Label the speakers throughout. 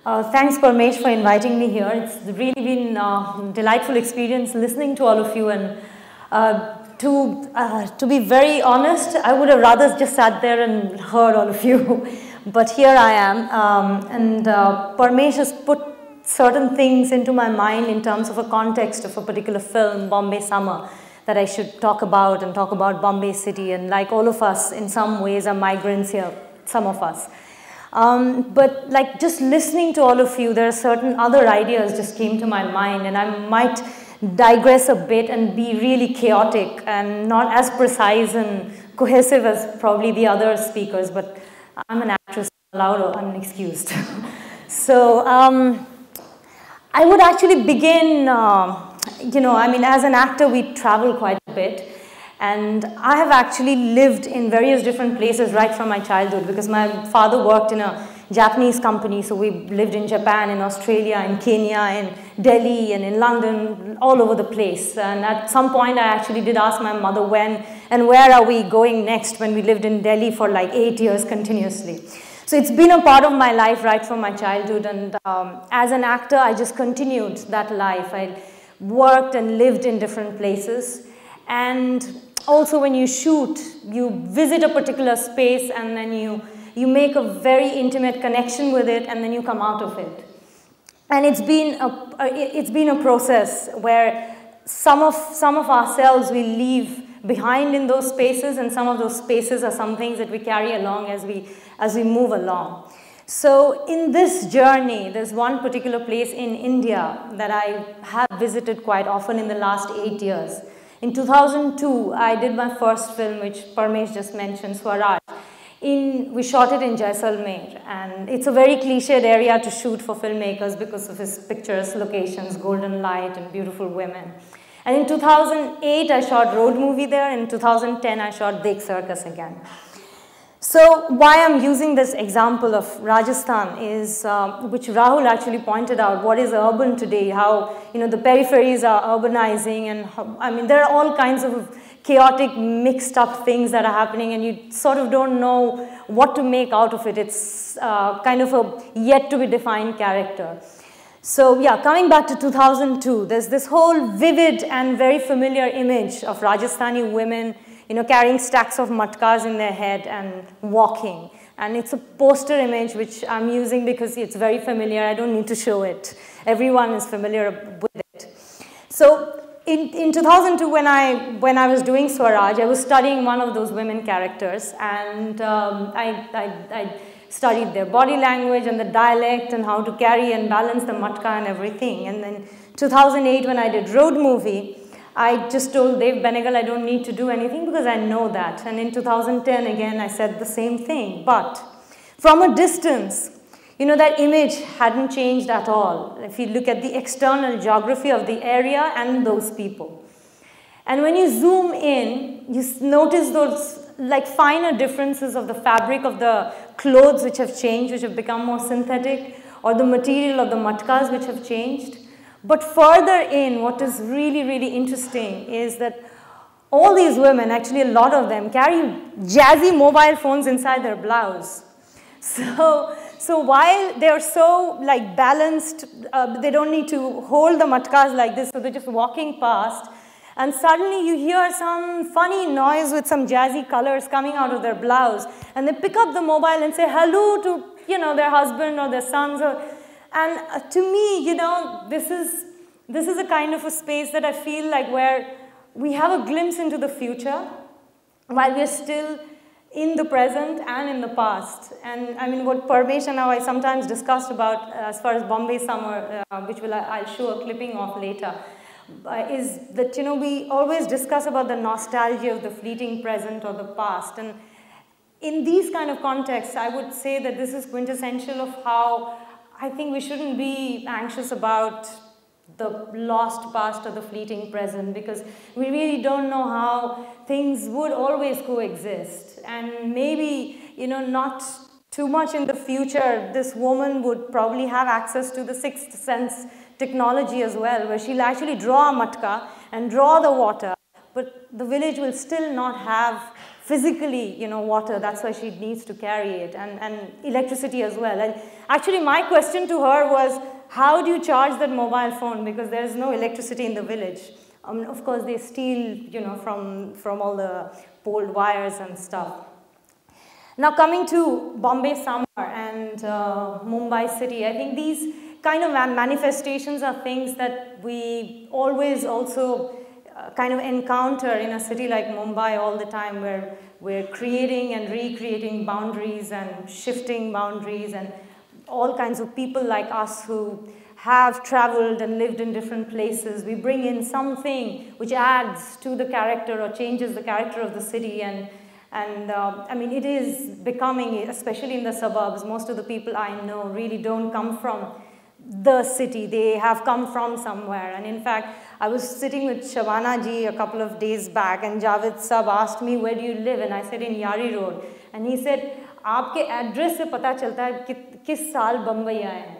Speaker 1: Thanks, Parmesh, for inviting me here. It's really been a delightful experience listening to all of you. And to be very honest, I would have rather just sat there and heard all of you. But here I am. Parmesh has put certain things into my mind in terms of a context of a particular film, Bombay Summer, that I should talk about and talk about Bombay City. And like all of us, in some ways, are migrants here, some of us. But like just listening to all of you, there are certain other ideas just came to my mind, and I might digress a bit and be really chaotic and not as precise and cohesive as probably the other speakers, but I'm an actress, allowed or unexcused. So I would actually begin, as an actor, we travel quite a bit. And I have actually lived in various different places right from my childhood, because my father worked in a Japanese company, so we lived in Japan, in Australia, in Kenya, in Delhi, and in London, all over the place. And at some point, I actually did ask my mother when and where are we going next, when we lived in Delhi for like 8 years continuously. So it's been a part of my life right from my childhood, and as an actor, I just continued that life. I worked and lived in different places, and also when you shoot, you visit a particular space and then you make a very intimate connection with it, and then you come out of it. And it's been a process where some of ourselves we leave behind in those spaces, and some of those spaces are some things that we carry along as we move along. So in this journey, there's one particular place in India that I have visited quite often in the last 8 years. In 2002, I did my first film, which Parmesh just mentioned, Swaraj. We shot it in Jaisalmer, and it's a very cliched area to shoot for filmmakers because of its picturesque locations, golden light, and beautiful women. And in 2008, I shot road movie there. In 2010, I shot Dekh Circus again. So why I'm using this example of Rajasthan is, which Rahul actually pointed out, what is urban today, how the peripheries are urbanizing, and there are all kinds of chaotic, mixed up things that are happening, and you sort of don't know what to make out of it. It's kind of a yet to be defined character. So yeah, coming back to 2002, there's this whole vivid and very familiar image of Rajasthani women carrying stacks of matkas in their head and walking. And it's a poster image which I'm using because it's very familiar. I don't need to show it. Everyone is familiar with it. So in 2002, when I was doing Swaraj, I was studying one of those women characters, and I studied their body language and the dialect and how to carry and balance the matka and everything. And then 2008, when I did road movie, I just told Dev Benegal I don't need to do anything because I know that. And in 2010, again, I said the same thing. But from a distance, that image hadn't changed at all. If you look at the external geography of the area and those people. And when you zoom in, you notice those like finer differences of the fabric of the clothes which have changed, which have become more synthetic, or the material of the matkas which have changed. But further in, what is really, really interesting is that all these women, actually a lot of them, carry jazzy mobile phones inside their blouse. So while they're so like balanced, they don't need to hold the matkas like this, so they're just walking past, and suddenly you hear some funny noise with some jazzy colors coming out of their blouse, and they pick up the mobile and say hello to their husband or their sons, and to me, this is a kind of a space that I feel like where we have a glimpse into the future while we're still in the present and in the past. And I mean, what Parmesh and I sometimes discussed about as far as Bombay Summer, which I'll show a clipping of later, is that, we always discuss about the nostalgia of the fleeting present or the past. And in these kind of contexts, I would say that this is quintessential of how I think we shouldn't be anxious about the lost past or the fleeting present, because we really don't know how things would always coexist. And maybe, not too much in the future, this woman would probably have access to the sixth sense technology as well, where she'll actually draw a matka and draw the water, but the village will still not have physically, you know, water. That's why she needs to carry it, and electricity as well. And actually my question to her was, how do you charge that mobile phone? Because there's no electricity in the village. Of course, they steal, you know, from all the poled wires and stuff. Now coming to Bombay Summer and Mumbai City, I think these kind of manifestations are things that we always also kind of encounter in a city like Mumbai all the time, where we're creating and recreating boundaries and shifting boundaries, and all kinds of people like us who have traveled and lived in different places. We bring in something which adds to the character or changes the character of the city, and I mean, it is becoming, especially in the suburbs, most of the people I know really don't come from the city. They have come from somewhere. And in fact, I was sitting with Shabana ji a couple of days back, and Javed Sab asked me, where do you live? And I said, in Yari Road. And he said, आपके address से पता चलता है किस साल बम्बई आए हैं.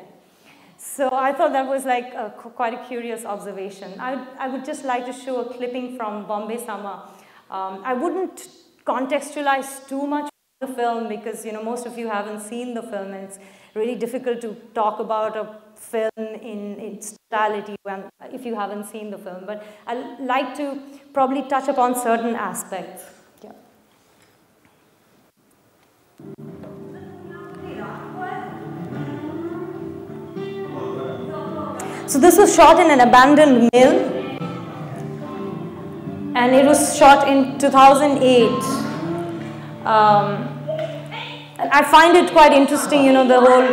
Speaker 1: So I thought that was like quite a curious observation. I would just like to show a clipping from Bombay Summer. I wouldn't contextualize too much the film, because, you know, most of you haven't seen the film, and it's really difficult to talk about a film in its totality if you haven't seen the film. But I'd like to probably touch upon certain aspects. Yeah. So this was shot in an abandoned mill, and it was shot in 2008. I find it quite interesting, you know, the whole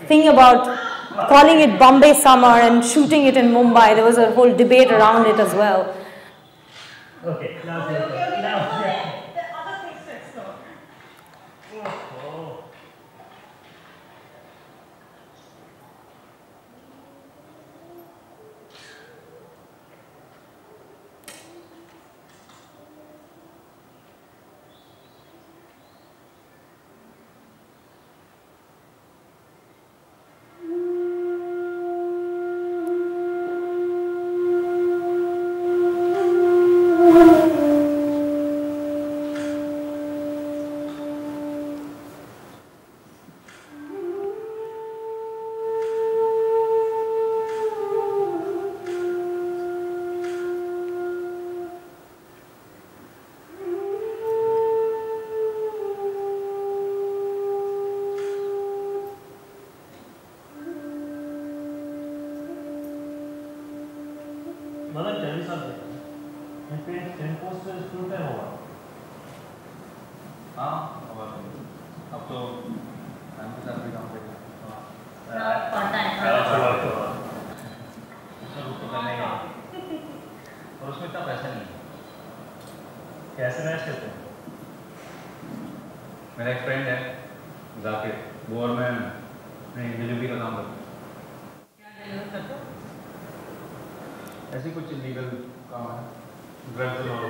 Speaker 1: thing about calling it Bombay Summer and shooting it in Mumbai. There was a whole debate around it as well.
Speaker 2: Okay, now the other things next door.
Speaker 3: Mother, tell me something. My parents sent posters full time over.
Speaker 4: हाँ और अब तो time के साथ भी काम करेगा
Speaker 2: पता है
Speaker 4: तो करने का और उसमें इतना पैसा नहीं है
Speaker 3: कैसे मैच करते हैं?
Speaker 4: मेरा एक फ्रेंड है जाकिर, वो और मैं डिलीवरी का काम करते हैं।
Speaker 2: क्या डिलीवर करते हो?
Speaker 4: ऐसी कुछ इलीगल काम है, ड्रग्स और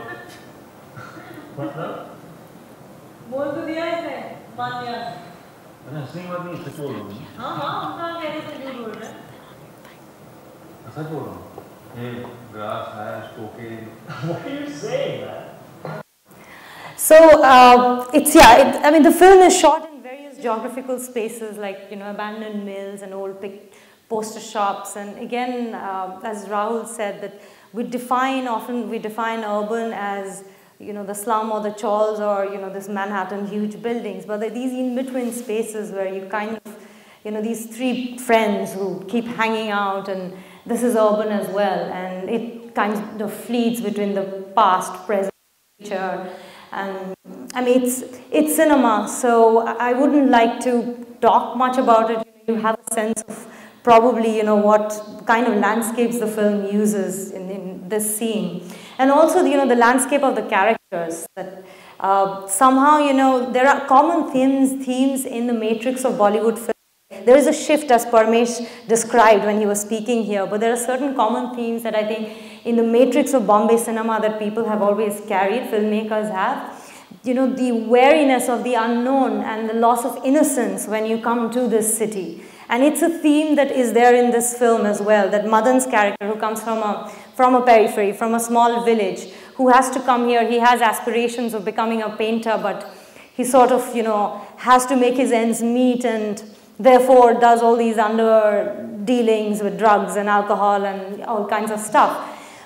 Speaker 3: मतलब?
Speaker 2: बोल तो दिया इसने, मान लिया।
Speaker 4: अरे हंसने की बात नहीं, सच बोल रहा हूँ।
Speaker 2: हाँ हाँ, उनका कहने से झूठ बोल रहे हैं।
Speaker 4: सच बोल रहा हूँ। ये grass hash cocaine.
Speaker 3: What are you saying, man?
Speaker 1: So it's, yeah, I mean, the film is shot in various geographical spaces, like, you know, abandoned mills and old poster shops. And again, as Rahul said, that often we define urban as, you know, the slum or the chawls or, you know, this Manhattan huge buildings. But there are these in-between spaces where you kind of, you know, these three friends who keep hanging out, and this is urban as well. And it kind of fleets between the past, present, future. And I mean, it's cinema, so I wouldn't like to talk much about it. You have a sense of probably, you know, what kind of landscapes the film uses in this scene. And also, you know, the landscape of the characters. That somehow, you know, there are common themes in the matrix of Bollywood film. There is a shift, as Parmesh described when he was speaking here, but there are certain common themes that I think in the matrix of Bombay cinema that people have always carried, filmmakers have. You know, the wariness of the unknown and the loss of innocence when you come to this city. And it's a theme that is there in this film as well, that Madan's character, who comes from a from a periphery, from a small village, who has to come here. He has aspirations of becoming a painter, but he sort of, you know, has to make his ends meet, and therefore does all these under dealings with drugs and alcohol and all kinds of stuff.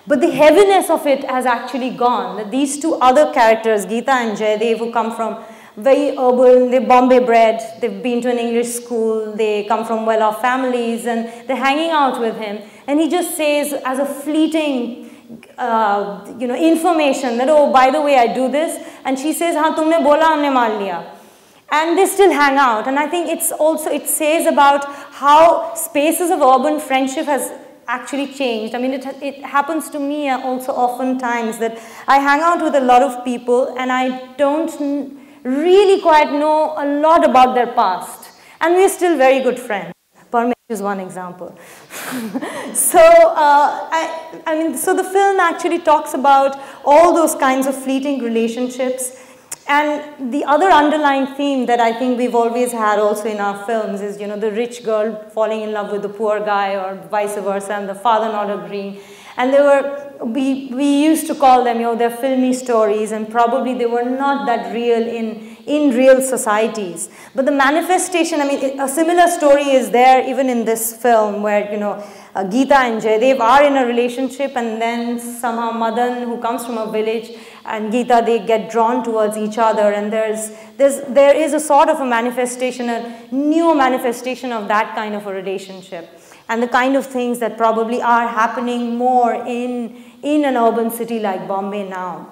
Speaker 1: But the heaviness of it has actually gone. That these two other characters, Geeta and Jaydev, who come from very urban, they're Bombay bred, they've been to an English school, they come from well-off families, and they're hanging out with him. And he just says, as a fleeting, you know, information that, oh, by the way, I do this. And she says, हाँ तुमने बोला हमने मान लिया. And they still hang out. And I think it's also, it says about how spaces of urban friendship has actually changed. I mean, it happens to me also oftentimes that I hang out with a lot of people and I don't really quite know a lot about their past. And we're still very good friends. Parmesh is one example. So, I mean, so the film actually talks about all those kinds of fleeting relationships. And the other underlying theme that I think we've always had also in our films is, you know, the rich girl falling in love with the poor guy, or vice versa, and the father not agreeing. And they were, we used to call them, you know, they're filmy stories, and probably they were not that real in real societies. But the manifestation, I mean, a similar story is there even in this film where, you know, Geeta and Jaydev are in a relationship, and then somehow Madan, who comes from a village, and Geeta, they get drawn towards each other, and there is a sort of a manifestation, a new manifestation of that kind of a relationship, and the kind of things that probably are happening more in an urban city like Bombay now.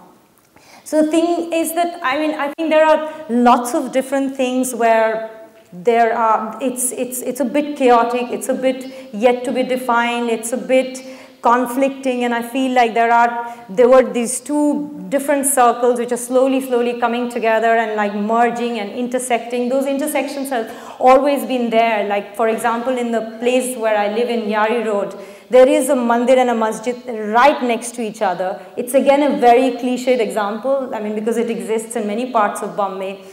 Speaker 1: So the thing is that, I mean, I think there are lots of different things where there are, it's a bit chaotic, it's a bit yet to be defined, it's a bit conflicting, and I feel like there were these two different circles which are slowly coming together and like merging and intersecting. Those intersections have always been there. Like, for example, in the place where I live in Yari Road, there is a mandir and a masjid right next to each other. It's again a very cliched example, I mean, because it exists in many parts of Bombay.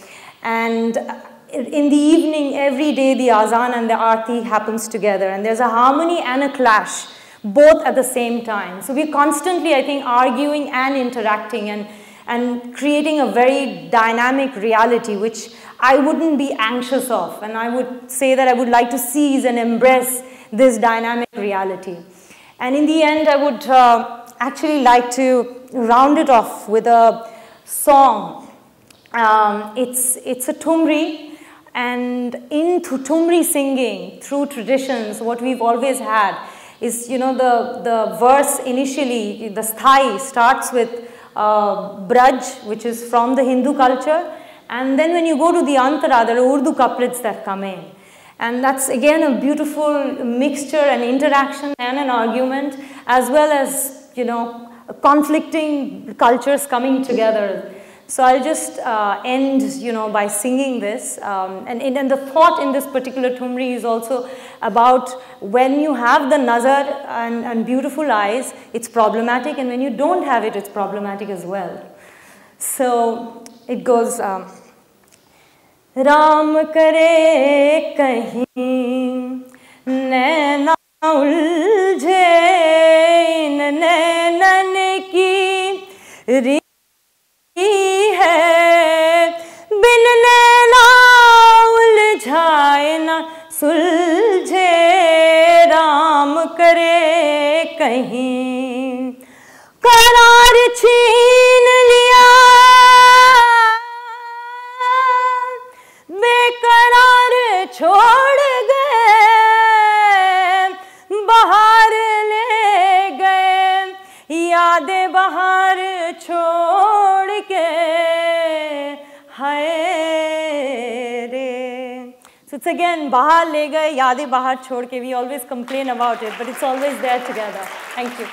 Speaker 1: And in the evening, every day, the azan and the aarti happens together, and there's a harmony and a clash, both at the same time. So we're constantly, I think, arguing and interacting and creating a very dynamic reality, which I wouldn't be anxious of. And I would say that I would like to seize and embrace this dynamic reality. And in the end, I would actually like to round it off with a song. It's a Thumri. And in Thumri singing, through traditions, what we've always had is, you know, the verse initially, the sthai, starts with Braj, which is from the Hindu culture. And then when you go to the Antara, there are Urdu couplets that come in. And that's again a beautiful mixture and interaction and an argument, as well as, you know, conflicting cultures coming together. So I'll just end, you know, by singing this. And the thought in this particular Thumri is also about when you have the nazar and beautiful eyes, it's problematic, and when you don't have it, it's problematic as well. So it goes, Ram kare kahin naina ulje nainan ki है बिन नैना उलझाए न सुलझे राम करे कहीं करार छीन लिया बेकरार छोड़ गए बाहर ले गए यादें बाहर छोड़ के हाय रे. So it's again bahar le gaye, yadein bahar chhod ke. We always complain about it, but it's always there together. Thank you.